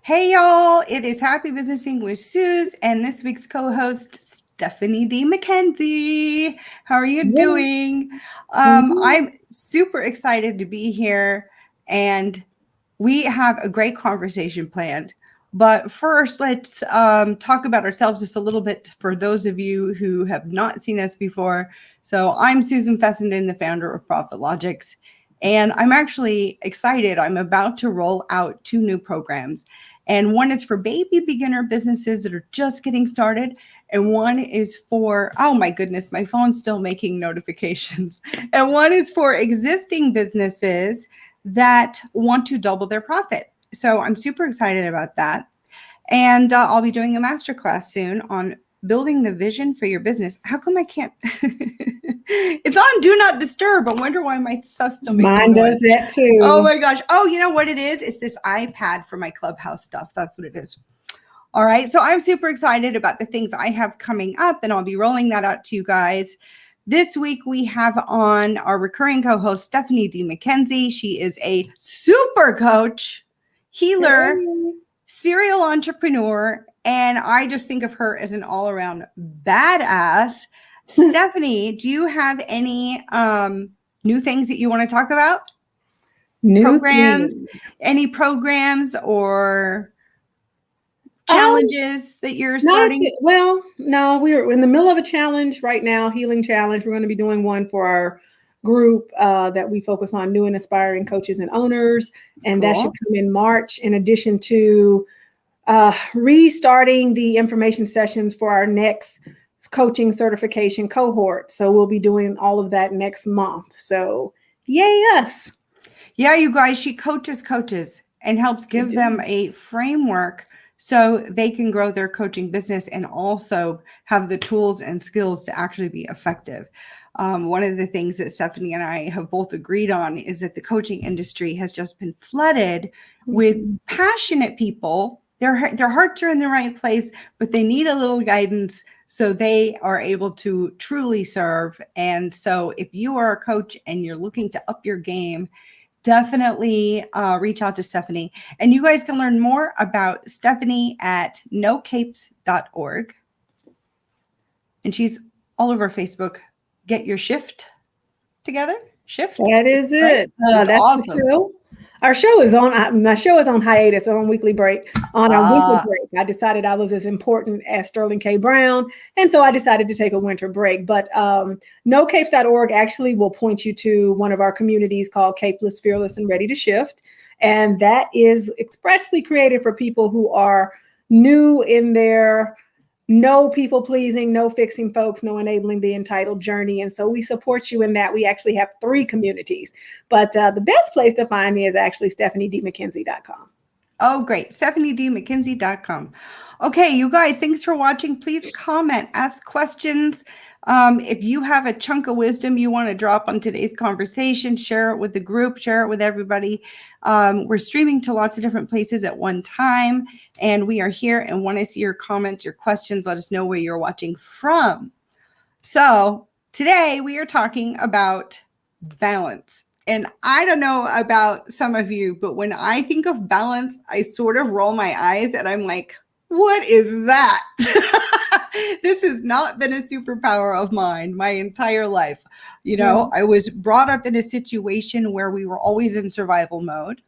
Hey y'all, it is Happy Businessing with Suz and this week's co-host Stephanie D. McKenzie. How are you doing? I'm super excited to be here and we have a great conversation planned. But first, let's talk about ourselves just a little bit for those of you who have not seen us before. So I'm Susan Fessenden, the founder of Profit Logics, and I'm actually excited. I'm about to roll out 2 new programs. And one is for baby beginner businesses that are just getting started. And one is for, oh my goodness, my phone's still making notifications. And one is for existing businesses that want to double their profit. So I'm super excited about that. And I'll be doing a masterclass soon on building the vision for your business. How come I can't? It's on Do Not Disturb. I wonder why my stuff's still making Mine noise. does that too. Oh my gosh. Oh, you know what it is? It's this iPad for my Clubhouse stuff. That's what it is. All right. So I'm super excited about the things I have coming up, and I'll be rolling that out to you guys. This week, we have on our recurring co-host, Stephanie D. McKenzie. She is a super coach, healer, serial entrepreneur, and I just think of her as an all-around badass. Stephanie, do you have any new things that you want to talk about? Any programs or challenges that you're starting? No, we're in the middle of a challenge right now, healing challenge. We're going to be doing one for our group that we focus on new and aspiring coaches and owners. And that should come in March, in addition to restarting the information sessions for our next coaching certification cohort. So we'll be doing all of that next month. So yay us. Yeah, you guys, she coaches and helps give them a framework so they can grow their coaching business and also have the tools and skills to actually be effective. One of the things that Stephanie and I have both agreed on is that the coaching industry has just been flooded with passionate people. Their hearts are in the right place, but they need a little guidance so they are able to truly serve. And so if you are a coach and you're looking to up your game, definitely reach out to Stephanie. And you guys can learn more about Stephanie at nocapes.org. And she's all over Facebook. Get your shift together. Shift. That is it. That's awesome. The show. Our show is on. My show is on hiatus, on weekly break. On our winter break, I decided I was as important as Sterling K. Brown, and so I decided to take a winter break. But nocapes.org actually will point you to one of our communities called Capeless, Fearless, and Ready to Shift, and that is expressly created for people who are new in their no people pleasing, no fixing folks, no enabling the entitled journey. And so we support you in that. We actually have 3 communities, but the best place to find me is actually stephaniedmckenzie.com. Oh, great. stephaniedmckenzie.com. Okay, you guys, thanks for watching. Please comment, ask questions. If you have a chunk of wisdom you want to drop on today's conversation, share it with the group, share it with everybody. We're streaming to lots of different places at one time, and we are here and want to see your comments, your questions. Let us know where you're watching from. So today we are talking about balance. And I don't know about some of you, but when I think of balance, I sort of roll my eyes and I'm like, what is that? This has not been a superpower of mine my entire life. You know, I was brought up in a situation where we were always in survival mode,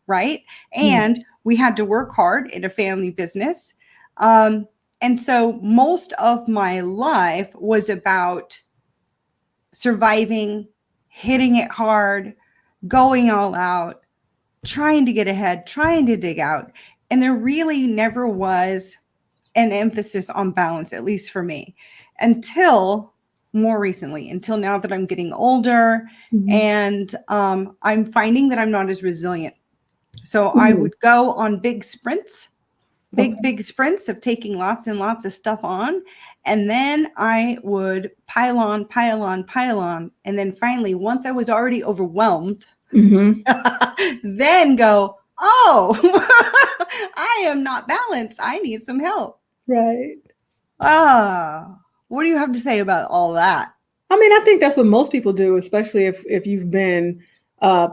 right? And we had to work hard in a family business. And so most of my life was about surviving, hitting it hard, going all out, trying to get ahead, trying to dig out. And there really never was an emphasis on balance, at least for me, until more recently, until now that I'm getting older and I'm finding that I'm not as resilient. So I would go on big sprints, big sprints of taking lots and lots of stuff on. And then I would pile on. And then finally, once I was already overwhelmed, then go, oh, I am not balanced. I need some help. Right. What do you have to say about all that? I mean, I think that's what most people do, especially if you've been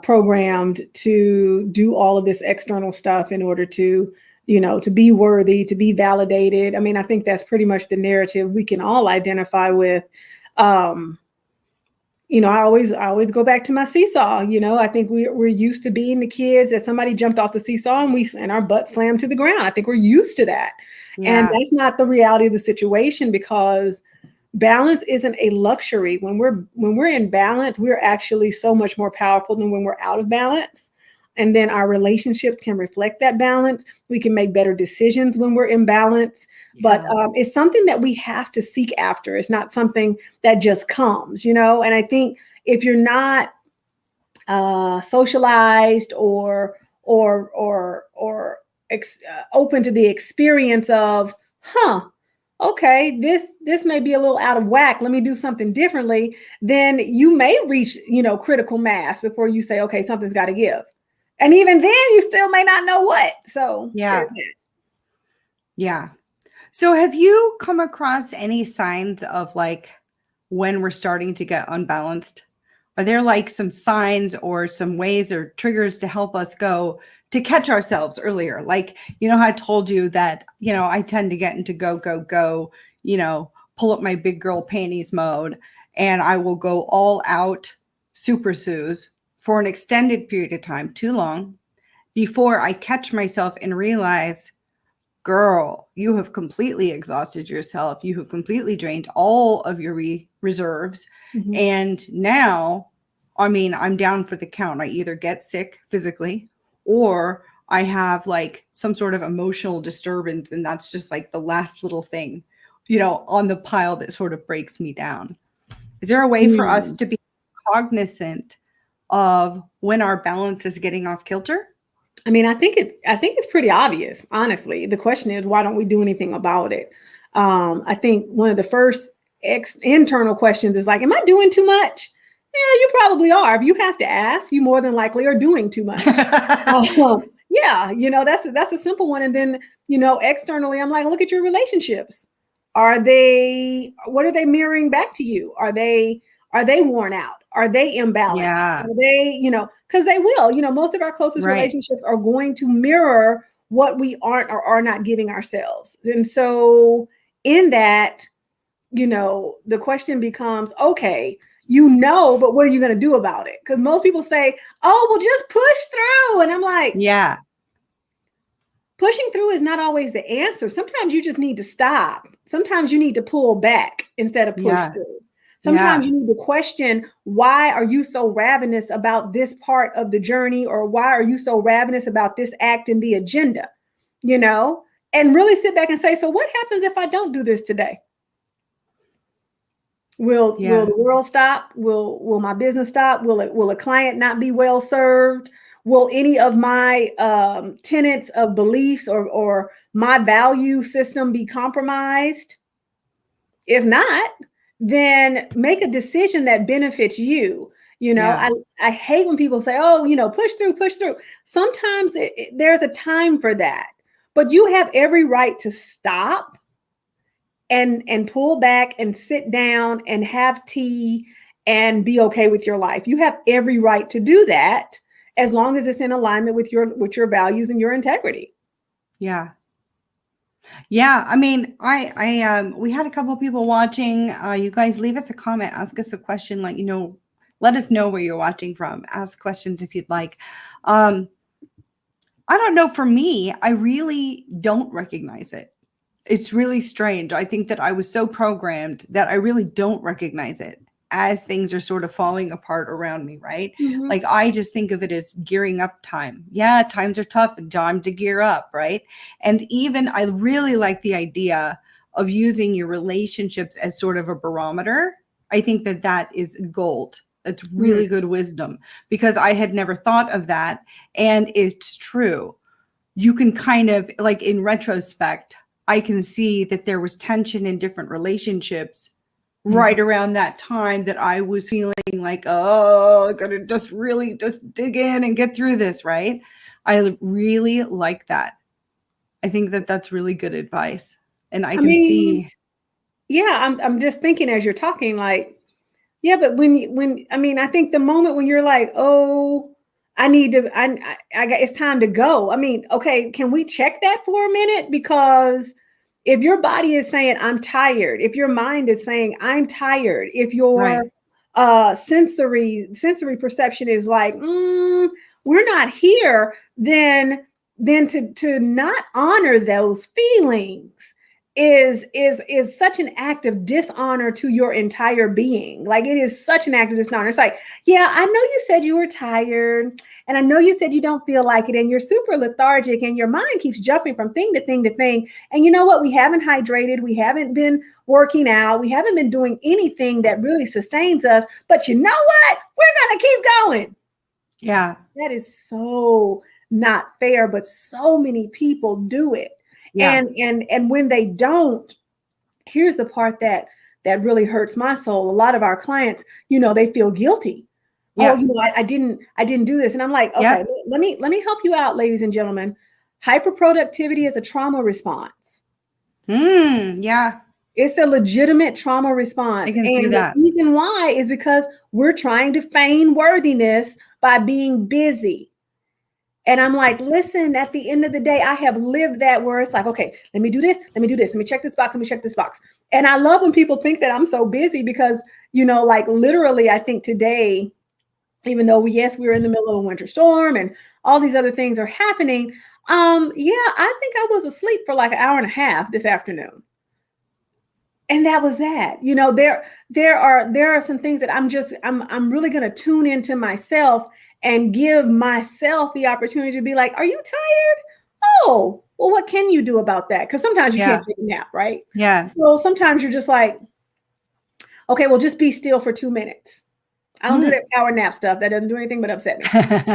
programmed to do all of this external stuff in order to, to be worthy, to be validated. I mean, I think that's pretty much the narrative we can all identify with. I always go back to my seesaw. I think we're used to being the kids that somebody jumped off the seesaw and our butt slammed to the ground. I think we're used to that. Yeah. And that's not the reality of the situation, because balance isn't a luxury. When we're in balance, we're actually so much more powerful than when we're out of balance. And then our relationship can reflect that balance. We can make better decisions when we're in balance. Yeah. But it's something that we have to seek after. It's not something that just comes, And I think if you're not socialized or open to the experience of, okay, this may be a little out of whack, let me do something differently, then you may reach, critical mass before you say, okay, something's got to give. And even then you still may not know what. So yeah. Yeah. So have you come across any signs of like when we're starting to get unbalanced? Are there like some signs or some ways or triggers to help us go to catch ourselves earlier? Like, how I told you that, I tend to get into go, pull up my big girl panties mode, and I will go all out super Suz for an extended period of time, too long, before I catch myself and realize, girl, you have completely exhausted yourself. You have completely drained all of your reserves. Mm-hmm. And now, I'm down for the count. I either get sick physically or I have like some sort of emotional disturbance. And that's just like the last little thing, on the pile that sort of breaks me down. Is there a way for us to be cognizant of when our balance is getting off kilter? I think it's pretty obvious, honestly. The question is, why don't we do anything about it? I think one of the first internal questions is like, am I doing too much? Yeah, you probably are. If you have to ask, you more than likely are doing too much. Yeah, that's a simple one. And then, externally, I'm like, look at your relationships. What are they mirroring back to you? Are they worn out? Are they imbalanced? Yeah. Are they, because they will, most of our closest relationships are going to mirror what we aren't or are not giving ourselves. And so in that, the question becomes, okay, but what are you going to do about it? Because most people say, oh, well, just push through. And I'm like, yeah. Pushing through is not always the answer. Sometimes you just need to stop. Sometimes you need to pull back instead of push through. Sometimes you need to question, why are you so ravenous about this part of the journey? Or why are you so ravenous about this act in the agenda? And really sit back and say, so what happens if I don't do this today? Will the world stop? Will my business stop? Will a client not be well served? Will any of my tenets of beliefs or my value system be compromised? If not, then make a decision that benefits you. I hate when people say, oh, push through. Sometimes there's a time for that, but you have every right to stop and pull back and sit down and have tea and be okay with your life. You have every right to do that, as long as it's in alignment with your values and your integrity. Yeah. Yeah. I we had a couple of people watching. You guys leave us a comment, ask us a question, let us know where you're watching from. Ask questions if you'd like. I don't know. For me, I really don't recognize it. It's really strange. I think that I was so programmed that I really don't recognize it as things are sort of falling apart around me, right? Mm-hmm. Like I just think of it as gearing up time. Yeah, times are tough and time to gear up, right? And even I really like the idea of using your relationships as sort of a barometer. I think that is gold. That's really good wisdom, because I had never thought of that. And it's true. You can kind of, like, in retrospect, I can see that there was tension in different relationships right around that time that I was feeling like, oh, I gotta just dig in and get through this, right? I really like that. I think that that's really good advice. And I can see. Yeah, I'm just thinking as you're talking, like, Yeah, but I mean, I think the moment when you're like, oh, it's time to go. I mean, okay, can we check that for a minute? Because if your body is saying I'm tired, if your mind is saying I'm tired, if your Right. sensory perception is like, we're not here, then to not honor those feelings is such an act of dishonor to your entire being. Like, it is such an act of dishonor. It's like, yeah, I know you said you were tired, and I know you said you don't feel like it, and you're super lethargic, and your mind keeps jumping from thing to thing to thing. And you know what? We haven't hydrated, we haven't been working out, we haven't been doing anything that really sustains us. But you know what? We're gonna keep going. Yeah. That is so not fair, but so many people do it. Yeah. And when they don't, here's the part that really hurts my soul. A lot of our clients, they feel guilty. Yeah. Oh, I didn't do this. And I'm like, okay, let me help you out, ladies and gentlemen. Hyperproductivity is a trauma response. Yeah. It's a legitimate trauma response. I can see that. The reason why is because we're trying to feign worthiness by being busy. And I'm like, listen, at the end of the day, I have lived that where it's like, okay, let me do this. Let me do this. Let me check this box. Let me check this box. And I love when people think that I'm so busy because, like literally, I think today, even though we're in the middle of a winter storm and all these other things are happening. I think I was asleep for like an hour and a half this afternoon. And that was that. There are some things that I'm really going to tune into myself and give myself the opportunity to be like, are you tired? Oh, well, what can you do about that? Because sometimes you can't take a nap, right? Yeah. Well, sometimes you're just like, okay, well, just be still for 2 minutes. I don't do that power nap stuff. That doesn't do anything but upset me.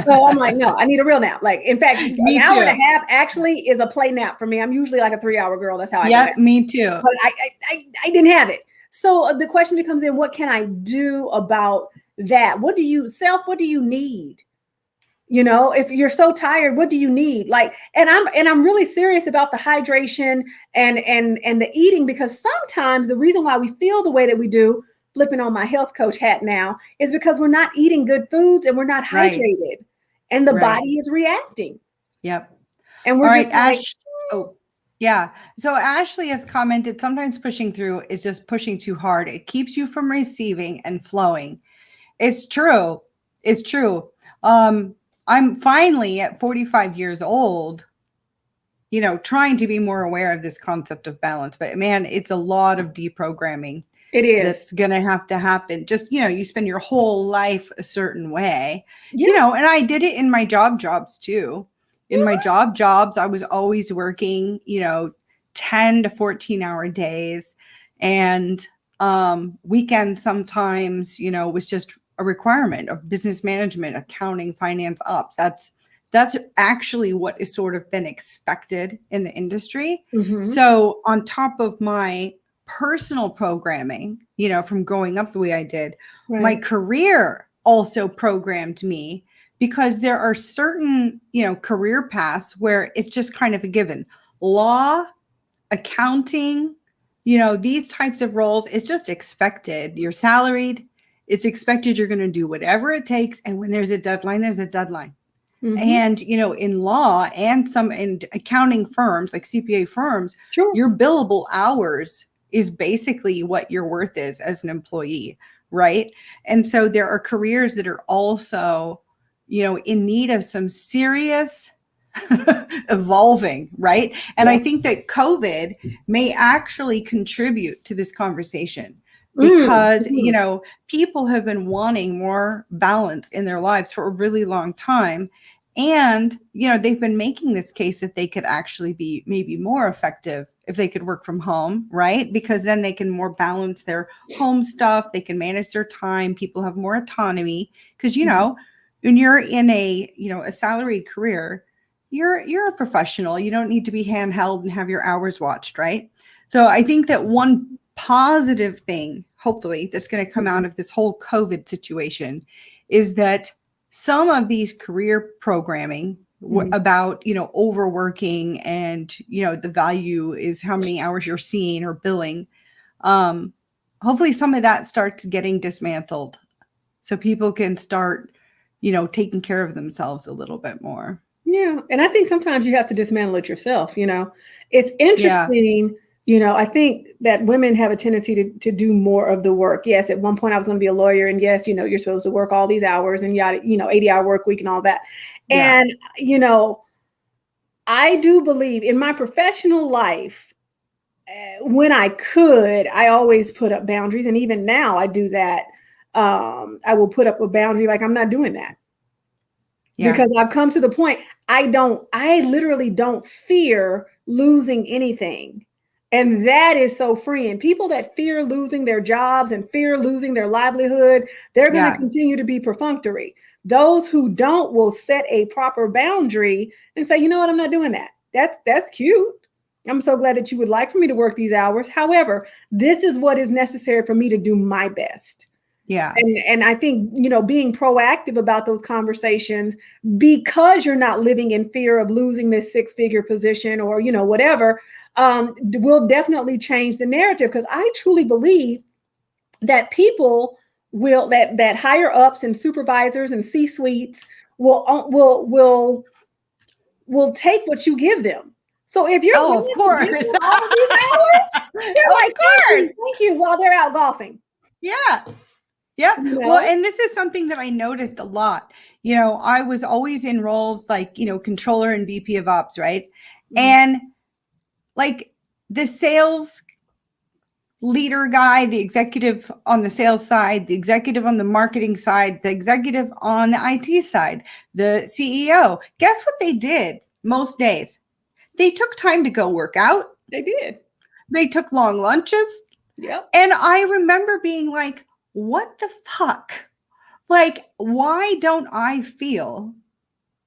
So I'm like, no, I need a real nap. Like, in fact, an hour and a half actually is a play nap for me. I'm usually like a 3-hour girl. That's how I Yep, me too. But I didn't have it. So the question becomes then, what can I do about that? What do you need? If you're so tired, what do you need? Like, and I'm really serious about the hydration and the eating, because sometimes the reason why we feel the way that we do, flipping on my health coach hat now, is because we're not eating good foods and we're not hydrated, and the body is reacting. Yep. And we're just like, yeah. So Ashley has commented, sometimes pushing through is just pushing too hard. It keeps you from receiving and flowing. It's true. It's true. I'm finally at 45 years old, trying to be more aware of this concept of balance. But man, it's a lot of deprogramming. It is. That's going to have to happen. Just, you spend your whole life a certain way, and I did it in my jobs too. In my jobs, I was always working, 10 to 14-hour days, and weekends sometimes, was just a requirement of business management, accounting, finance, ops. That's actually what is sort of been expected in the industry. Mm-hmm. So on top of my personal programming, from growing up the way I did, my career also programmed me, because there are certain, career paths where it's just kind of a given. Law, accounting, these types of roles, it's just expected. You're salaried. It's expected you're going to do whatever it takes. And when there's a deadline, there's a deadline. Mm-hmm. And, in law and some in accounting firms, like CPA firms, your billable hours is basically what your worth is as an employee, right? And so there are careers that are also, in need of some serious evolving, right? And I think that COVID may actually contribute to this conversation, because, people have been wanting more balance in their lives for a really long time. And, they've been making this case that they could actually be maybe more effective if they could work from home, right? Because then they can more balance their home stuff. They can manage their time. People have more autonomy, because, when you're in a salaried career, you're a professional. You don't need to be handheld and have your hours watched, right? So I think that one positive thing, hopefully, that's going to come out of this whole COVID situation is that some of these career programming about, overworking and, the value is how many hours you're seeing or billing. hopefully some of that starts getting dismantled so people can start, taking care of themselves a little bit more. Yeah. And I think sometimes you have to dismantle it yourself. It's Yeah. interesting. I think that women have a tendency to do more of the work. Yes, at one point I was going to be a lawyer, and yes, you're supposed to work all these hours and yada, 80-hour work week and all that. Yeah. And, I do believe in my professional life, when I could, I always put up boundaries. And even now I do that. I will put up a boundary, like I'm not doing that. Yeah. Because I've come to the point, I literally don't fear losing anything. And that is so freeing. People that fear losing their jobs and fear losing their livelihood, they're going to continue to be perfunctory. Those who don't will set a proper boundary and say, you know what, I'm not doing that. That's cute. I'm so glad that you would like for me to work these hours. However, this is what is necessary for me to do my best. Yeah. And I think, being proactive about those conversations, because you're not living in fear of losing this 6-figure position or, whatever, will definitely change the narrative. Because I truly believe that people that higher ups and supervisors and C-suites will take what you give them. So if you're of course all of these hours, they're like, thank you, while they're out golfing. Yeah. Yep. Well, and this is something that I noticed a lot. I was always in roles like, controller and VP of ops, right? Mm-hmm. And like the sales leader guy, the executive on the sales side, the executive on the marketing side, the executive on the IT side, the CEO, guess what they did most days? They took time to go work out. They did. They took long lunches. Yep. And I remember being like, what the fuck? Like, why don't I feel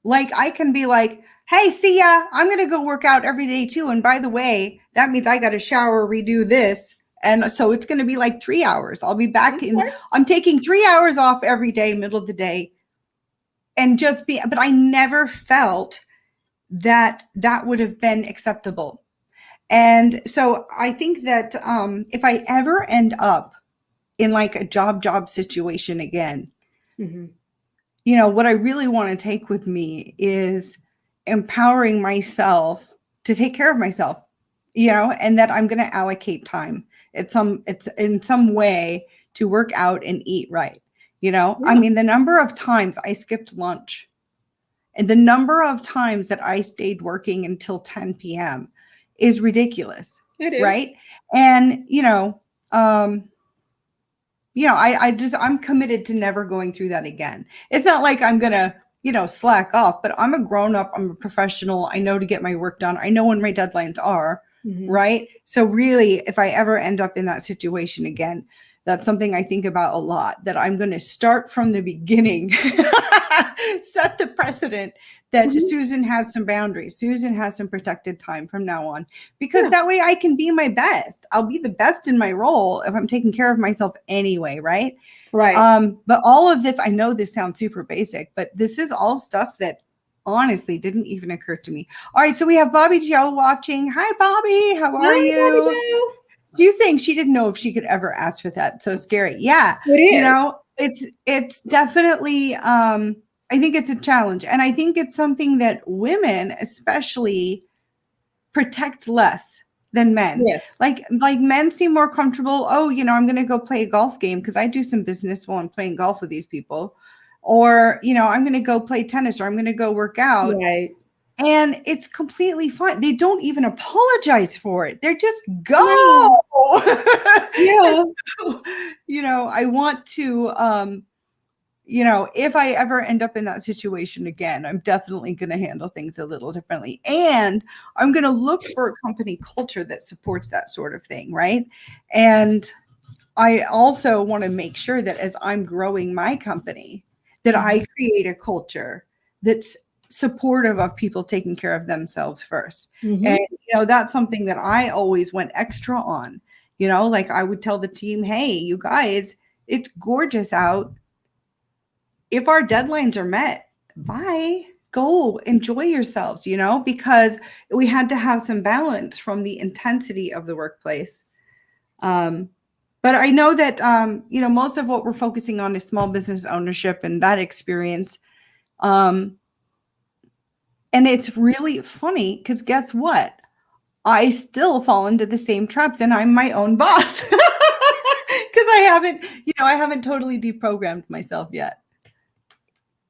like I can be like, hey, see ya, I'm going to go work out every day too. And by the way, that means I got to shower, redo this. And so it's going to be like 3 hours. I'll be back I'm taking 3 hours off every day, middle of the day. And but I never felt that would have been acceptable. And so I think that if I ever end up in like a job situation again, mm-hmm. What I really want to take with me is empowering myself to take care of myself, and that I'm going to allocate time. It's in some way to work out and eat right. Yeah. I mean, the number of times I skipped lunch and the number of times that I stayed working until 10 p.m. is ridiculous. It is. Right. And, I'm committed to never going through that again. It's not like I'm going to, slack off, but I'm a grown up. I'm a professional. I know to get my work done. I know when my deadlines are, mm-hmm. right? So really, if I ever end up in that situation again, that's something I think about a lot, that I'm going to start from the beginning, set the precedent that mm-hmm. Susan has some boundaries. Susan has some protected time from now on, because that way I can be my best. I'll be the best in my role if I'm taking care of myself anyway, right? Right. But all of this, I know this sounds super basic, but this is all stuff that honestly didn't even occur to me. All right, so we have Bobby Joe watching. Hi, Bobby. How are you? Bobby Joe. She's saying she didn't know if she could ever ask for that. So scary. Yeah. It is. It's definitely, I think it's a challenge. And I think it's something that women especially protect less than men. Yes. Like men seem more comfortable. Oh, I'm going to go play a golf game because I do some business while I'm playing golf with these people. Or, I'm going to go play tennis, or I'm going to go work out. Right. And it's completely fine. They don't even apologize for it. They're just go. Yeah. I want to, if I ever end up in that situation again, I'm definitely going to handle things a little differently. And I'm going to look for a company culture that supports that sort of thing. Right. And I also want to make sure that as I'm growing my company, that I create a culture that's supportive of people taking care of themselves first. Mm-hmm. And, that's something that I always went extra on, like I would tell the team, hey, you guys, it's gorgeous out. If our deadlines are met, bye, go enjoy yourselves, because we had to have some balance from the intensity of the workplace. But I know that, most of what we're focusing on is small business ownership and that experience. And it's really funny because guess what? I still fall into the same traps and I'm my own boss because I haven't totally deprogrammed myself yet.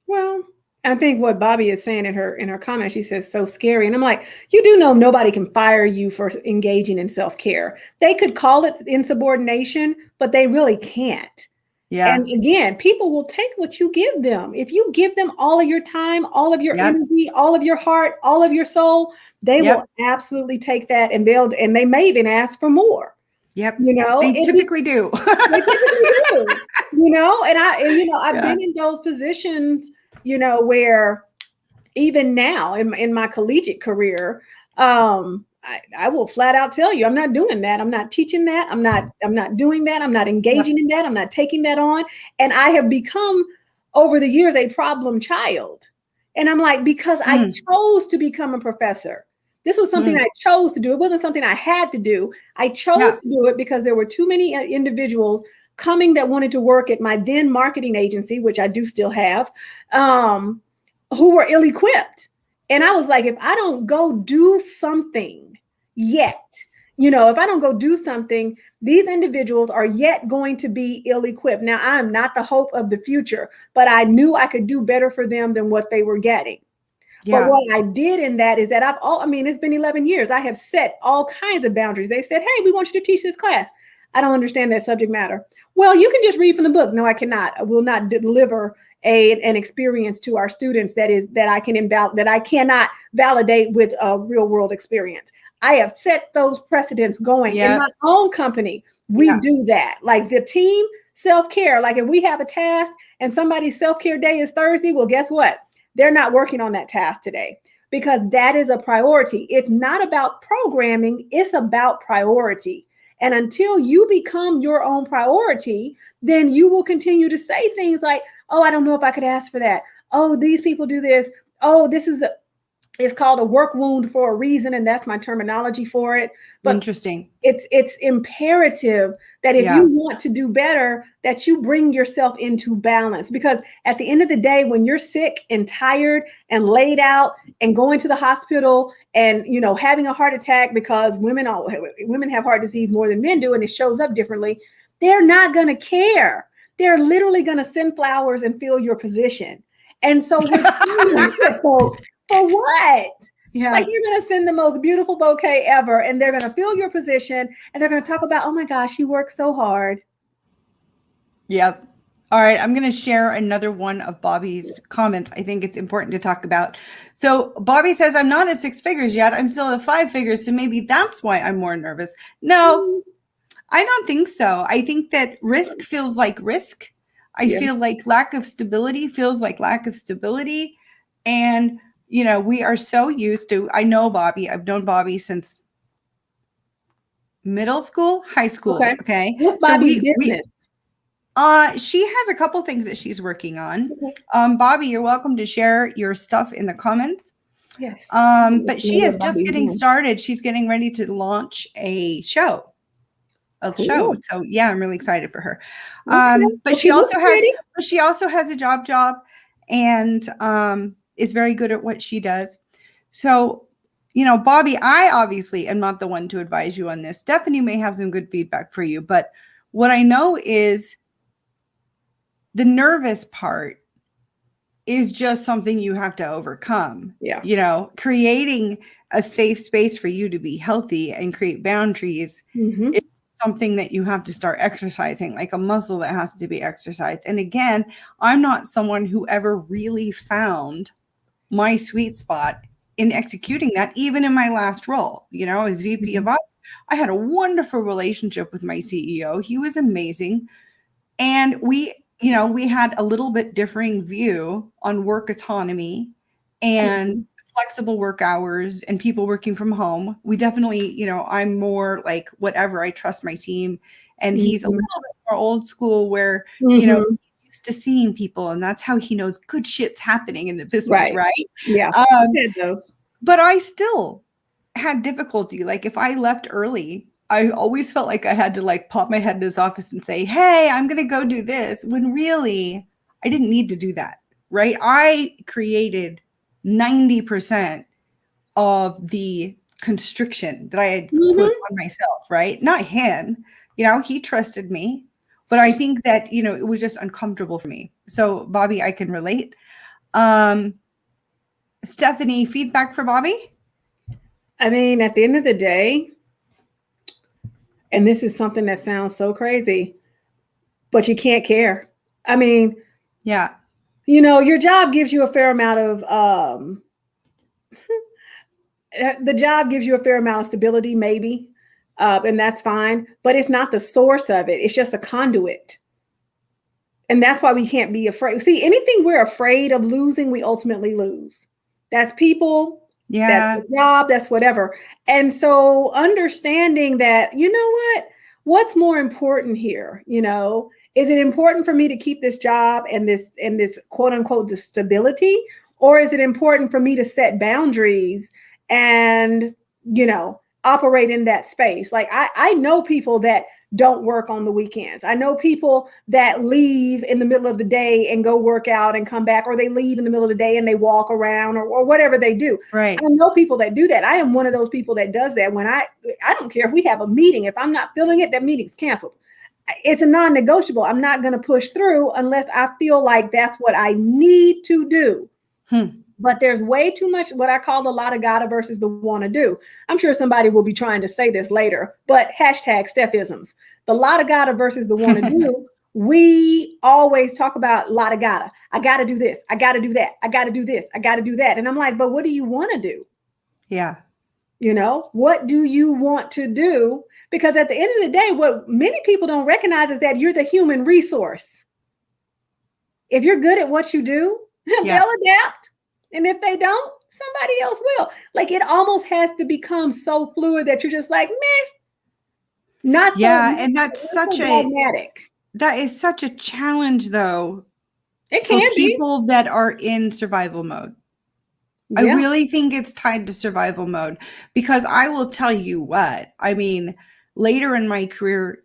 Well, I think what Bobby is saying in her comment, she says, so scary. And I'm like, you do know nobody can fire you for engaging in self-care. They could call it insubordination, but they really can't. Yeah. And again, people will take what you give them. If you give them all of your time, all of your energy, all of your heart, all of your soul, they will absolutely take that, and they may even ask for more. Yep. They typically do. They typically do. And I've been in those positions, where even now in my collegiate career, I will flat out tell you, I'm not doing that. I'm not teaching that. I'm not doing that. I'm not engaging in that. I'm not taking that on. And I have become over the years a problem child. And I'm like, because I chose to become a professor. This was something I chose to do. It wasn't something I had to do. I chose to do it because there were too many individuals coming that wanted to work at my then marketing agency, which I do still have, who were ill-equipped. And I was like, if I don't go do something yet, if I don't go do something, these individuals are yet going to be ill-equipped. Now, I'm not the hope of the future, but I knew I could do better for them than what they were getting. Yeah. But what I did in that is that it's been 11 years. I have set all kinds of boundaries. They said, hey, we want you to teach this class. I don't understand that subject matter. Well, you can just read from the book. No, I cannot. I will not deliver an experience to our students that I cannot validate with a real world experience. I have set those precedents going in my own company. We do that. Like the team self-care. Like if we have a task and somebody's self-care day is Thursday, well, guess what? They're not working on that task today because that is a priority. It's not about programming. It's about priority. And until you become your own priority, then you will continue to say things like, oh, I don't know if I could ask for that. Oh, these people do this. Oh, it's called a work wound for a reason. And that's my terminology for it. But interesting. It's imperative that if you want to do better, that you bring yourself into balance. Because at the end of the day, when you're sick and tired and laid out and going to the hospital and, having a heart attack, because women have heart disease more than men do, and it shows up differently, they're not going to care. They're literally going to send flowers and fill your position. And so for what? Yeah. Like you're going to send the most beautiful bouquet ever, and they're going to fill your position, and they're going to talk about, oh my gosh, she worked so hard. Yep. All right. I'm going to share another one of Bobby's comments. I think it's important to talk about. So Bobby says, I'm not at 6 figures yet. I'm still at 5 figures. So maybe that's why I'm more nervous. No, I don't think so. I think that risk feels like risk. I feel like lack of stability feels like lack of stability. And we are so used to, I know Bobby, I've known Bobby since middle school, high school. Okay. What's Bobby's business? She has a couple things that she's working on. Okay. Bobby, you're welcome to share your stuff in the comments. Yes. But she is just getting started. She's getting ready to launch a show. So yeah, I'm really excited for her. But she also has a job and is very good at what she does. So, Bobby, I obviously am not the one to advise you on this. Stephanie may have some good feedback for you, but what I know is the nervous part is just something you have to overcome. Yeah. Creating a safe space for you to be healthy and create boundaries is something that you have to start exercising, like a muscle that has to be exercised. And again, I'm not someone who ever really found my sweet spot in executing that, even in my last role, as VP of Ops. I had a wonderful relationship with my CEO. He was amazing. And we had a little bit differing view on work autonomy and flexible work hours and people working from home. We definitely, I'm more like whatever, I trust my team. And he's a little bit more old school where, he's used to seeing people, and that's how he knows good shit's happening in the business, right? Yeah. But I still had difficulty. Like if I left early I always felt like I had to like pop my head in his office and say, hey, I'm going to go do this, when really I didn't need to do that, right? I created 90% of the constriction that I had put on myself, right? Not him, he trusted me, but I think that, it was just uncomfortable for me. So Bobby, I can relate. Stephanie, feedback for Bobby? I mean, at the end of the day, and this is something that sounds so crazy, but you can't care. I mean, yeah, your job gives you a fair amount of the job gives you a fair amount of stability, maybe, and that's fine. But it's not the source of it. It's just a conduit. And that's why we can't be afraid. See, anything we're afraid of losing, we ultimately lose. That's people. Yeah. That's the job. That's whatever. And so understanding that, what's more important here? Is it important for me to keep this job and this quote unquote stability? Or is it important for me to set boundaries and, operate in that space? Like I know people that don't work on the weekends. I know people that leave in the middle of the day and go work out and come back, or they leave in the middle of the day and they walk around or whatever they do. Right. I know people that do that. I am one of those people that does that. When I don't care if we have a meeting, if I'm not feeling it, that meeting's canceled. It's a non-negotiable. I'm not going to push through unless I feel like that's what I need to do. But there's way too much what I call the lot of gotta versus the wanna do. I'm sure somebody will be trying to say this later, but hashtag Stephisms. The lot of gotta versus the wanna do, we always talk about lot of gotta. I gotta do this. I gotta do that. I gotta do this. I gotta do that. And I'm like, but what do you want to do? Yeah. What do you want to do? Because at the end of the day, what many people don't recognize is that you're the human resource. If you're good at what you do, they'll adapt. And if they don't, somebody else will. Like it almost has to become so fluid that you're just like, meh. Not yeah, so, and that's such dogmatic. That is such a challenge, though. It can for people that are in survival mode. Yeah. I really think it's tied to survival mode, because I will tell you what, I mean, later in my career,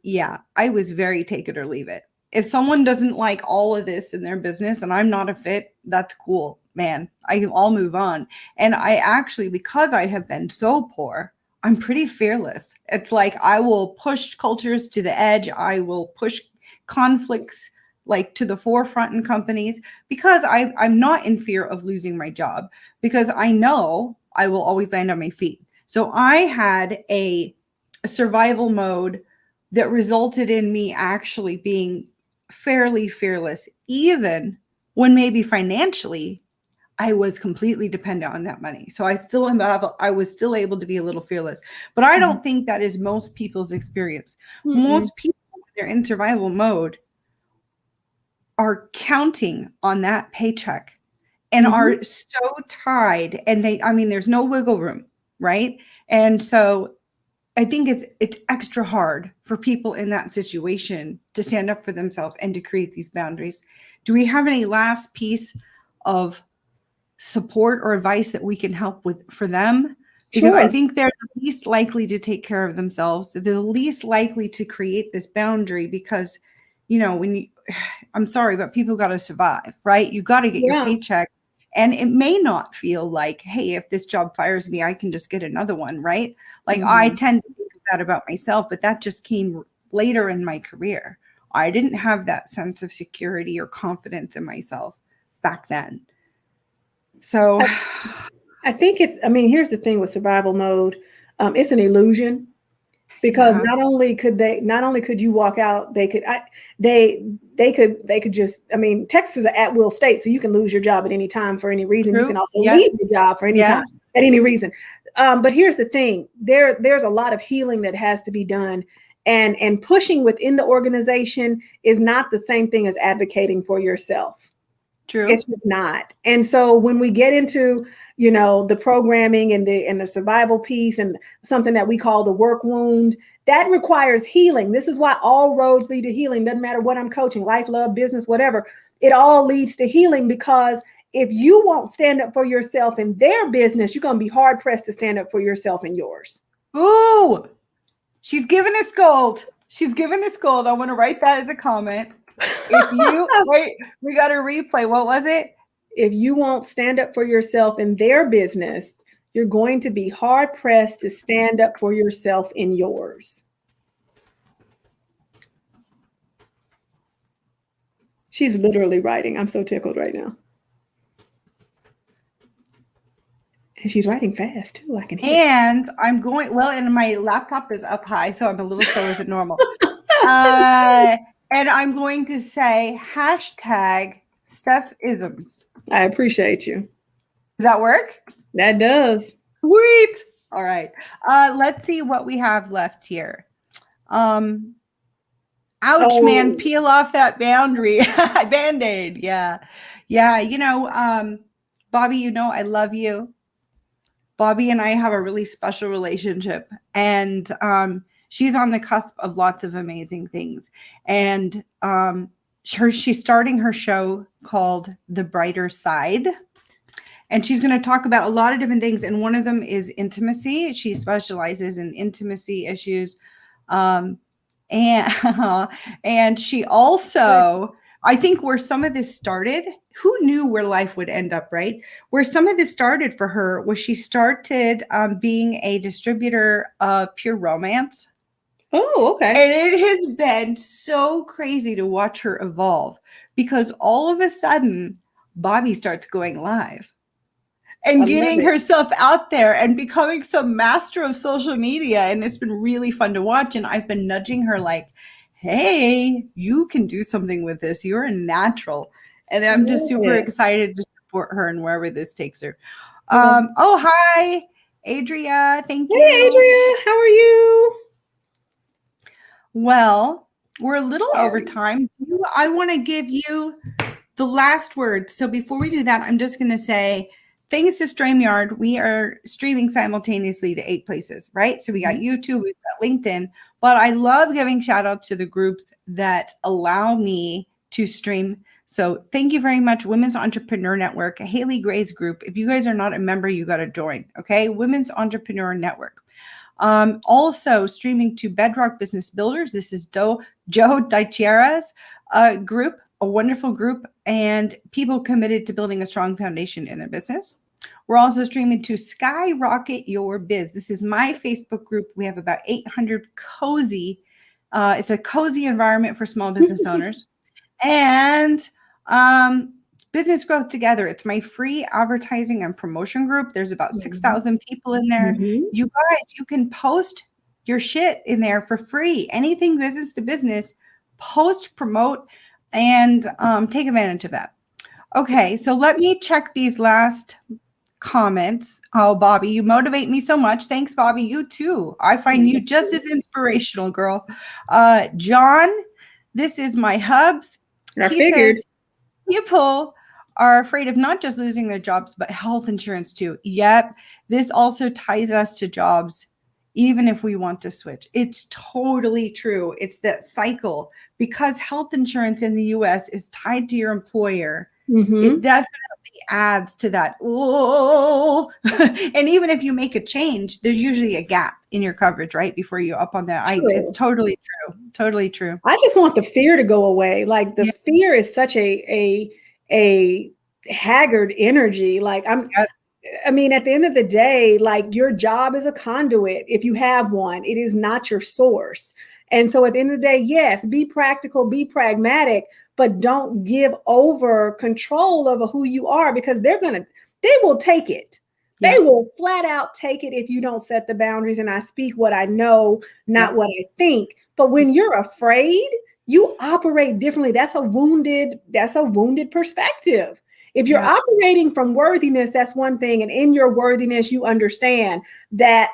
I was very take it or leave it. If someone doesn't like all of this in their business and I'm not a fit, that's cool, man. I'll move on. And I actually, because I have been so poor, I'm pretty fearless. It's like I will push cultures to the edge. I will push conflicts like to the forefront in companies, because I'm not in fear of losing my job, because I know I will always land on my feet. So I had a survival mode that resulted in me actually being fairly fearless, even when maybe financially I was completely dependent on that money. So I was still able to be a little fearless, but I don't think that is most people's experience. Most people, when they're in survival mode, are counting on that paycheck and are so tied, and there's no wiggle room, right? And so I think it's extra hard for people in that situation to stand up for themselves and to create these boundaries. Do we have any last piece of support or advice that we can help with for them? Because I think they're the least likely to take care of themselves. They're the least likely to create this boundary, because, I'm sorry, but people got to survive, right? You got to get your paycheck. And it may not feel like, hey, if this job fires me, I can just get another one, right? Like I tend to think of that about myself, but that just came later in my career. I didn't have that sense of security or confidence in myself back then. So I think here's the thing with survival mode. It's an illusion, because not only could you walk out, they could just, Texas is an at-will state, so you can lose your job at any time for any reason. True. You can also leave your job for any time at any reason. But here's the thing, there's a lot of healing that has to be done, and pushing within the organization is not the same thing as advocating for yourself. True. It's just not. And so when we get into, the programming and the survival piece and something that we call the work wound, that requires healing. This is why all roads lead to healing. Doesn't matter what I'm coaching, life, love, business, whatever. It all leads to healing, because if you won't stand up for yourself in their business, you're going to be hard pressed to stand up for yourself in yours. Ooh, She's giving us gold. She's giving us gold. I want to write that as a comment. If you wait, we got a replay. What was it? If you won't stand up for yourself in their business, you're going to be hard pressed to stand up for yourself in yours. She's literally writing. I'm so tickled right now. And she's writing fast too. I can hear. And I'm going, well, and my laptop is up high, so I'm a little slower than normal. And I'm going to say hashtag Stephisms. I appreciate you. Does that work? That does. Sweet. All right. Let's see what we have left here. Ouch, man, peel off that boundary. Band-Aid. Yeah. Yeah. You know, Bobby, you know, I love you. Bobby and I have a really special relationship, and she's on the cusp of lots of amazing things. And she's starting her show called The Brighter Side. And she's going to talk about a lot of different things. And one of them is intimacy. She specializes in intimacy issues. And she also, I think where some of this started, who knew where life would end up, right? Where some of this started for her was she started being a distributor of pure romance. Oh, okay. And it has been so crazy to watch her evolve, because all of a sudden, Bobby starts going live and getting herself out there and becoming some master of social media. And it's been really fun to watch. And I've been nudging her like, hey, you can do something with this. You're a natural. And I'm just super excited to support her and wherever this takes her. Oh, hi, Adria. Thank you. Hey, Adria. How are you? Well, we're a little over time. I want to give you the last word. So before we do that, I'm just going to say, thanks to StreamYard, we are streaming simultaneously to 8 places, right? So we got YouTube, we've got LinkedIn, but I love giving shout outs to the groups that allow me to stream. So thank you very much, Women's Entrepreneur Network, Haley Gray's group. If you guys are not a member, you got to join, okay? Women's Entrepreneur Network. Also streaming to Bedrock Business Builders. This is Joe Dichiera's group, a wonderful group, and people committed to building a strong foundation in their business. We're also streaming to Skyrocket Your Biz. This is my Facebook group. We have about 800 cozy. It's a cozy environment for small business owners. And Business Growth Together. It's my free advertising and promotion group. There's about 6,000 people in there. You guys, you can post your shit in there for free. Anything business to business, post, promote, and take advantage of that. Okay, so let me check these last comments. Oh, Bobby, you motivate me so much. Thanks, Bobby. You too. I find you just as inspirational, girl. John, this is my hubs. I figured. Says, people are afraid of not just losing their jobs, but health insurance too. Yep. This also ties us to jobs, even if we want to switch. It's totally true. It's that cycle, because health insurance in the US is tied to your employer. It definitely adds to that. Oh, and even if you make a change, there's usually a gap in your coverage, right? Before you up on that. It's totally true. Totally true. I just want the fear to go away. Like the fear is such a haggard energy. Like I mean, at the end of the day, like your job is a conduit. If you have one, it is not your source. And so at the end of the day, yes, be practical, be pragmatic, but don't give over control over who you are, because they will take it. They will flat out take it if you don't set the boundaries. And I speak what I know, not what I think. But when you're afraid, you operate differently. That's a wounded perspective. If you're operating from worthiness, that's one thing. And in your worthiness, you understand that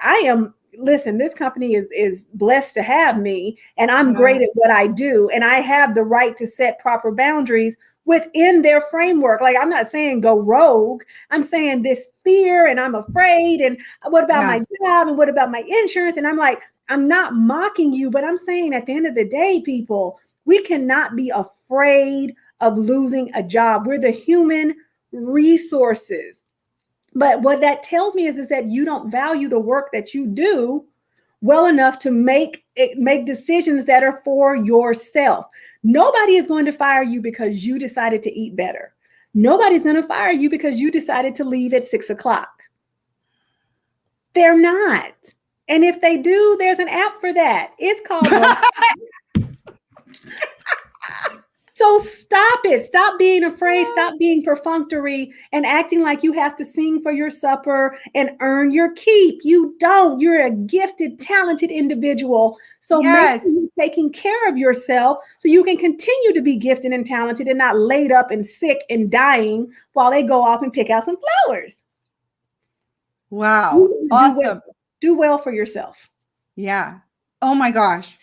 listen, this company is blessed to have me, and I'm great at what I do. And I have the right to set proper boundaries within their framework. Like, I'm not saying go rogue. I'm saying this fear, and I'm afraid. And what about my job? And what about my insurance? And I'm like, I'm not mocking you, but I'm saying at the end of the day, people, we cannot be afraid of losing a job. We're the human resources. But what that tells me is that you don't value the work that you do well enough to make decisions that are for yourself. Nobody is going to fire you because you decided to eat better. Nobody's going to fire you because you decided to leave at 6 o'clock. They're not. And if they do, there's an app for that. It's called So stop it. Stop being afraid. Stop being perfunctory and acting like you have to sing for your supper and earn your keep. You don't. You're a gifted, talented individual. So make sure you're taking care of yourself so you can continue to be gifted and talented and not laid up and sick and dying while they go off and pick out some flowers. Wow. Awesome. Do well for yourself. Yeah. Oh my gosh.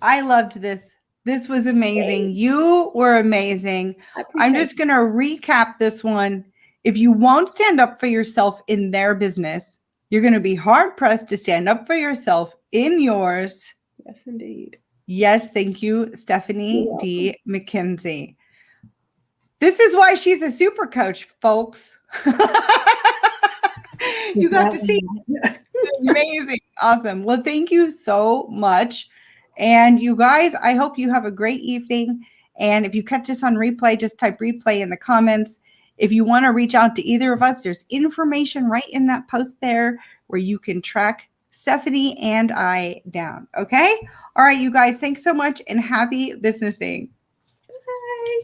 I loved this. This was amazing. You were amazing. I'm just going to recap this one. If you won't stand up for yourself in their business, you're going to be hard pressed to stand up for yourself in yours. Yes, indeed. Yes. Thank you, Stephanie D. McKenzie. This is why she's a super coach, folks. You got to see. Amazing. Awesome. Well, thank you so much. And you guys, I hope you have a great evening. And if you catch this on replay, just type replay in the comments. If you want to reach out to either of us, there's information right in that post there where you can track Stephanie and I down. Okay? All right, you guys, thanks so much and happy businessing. Bye.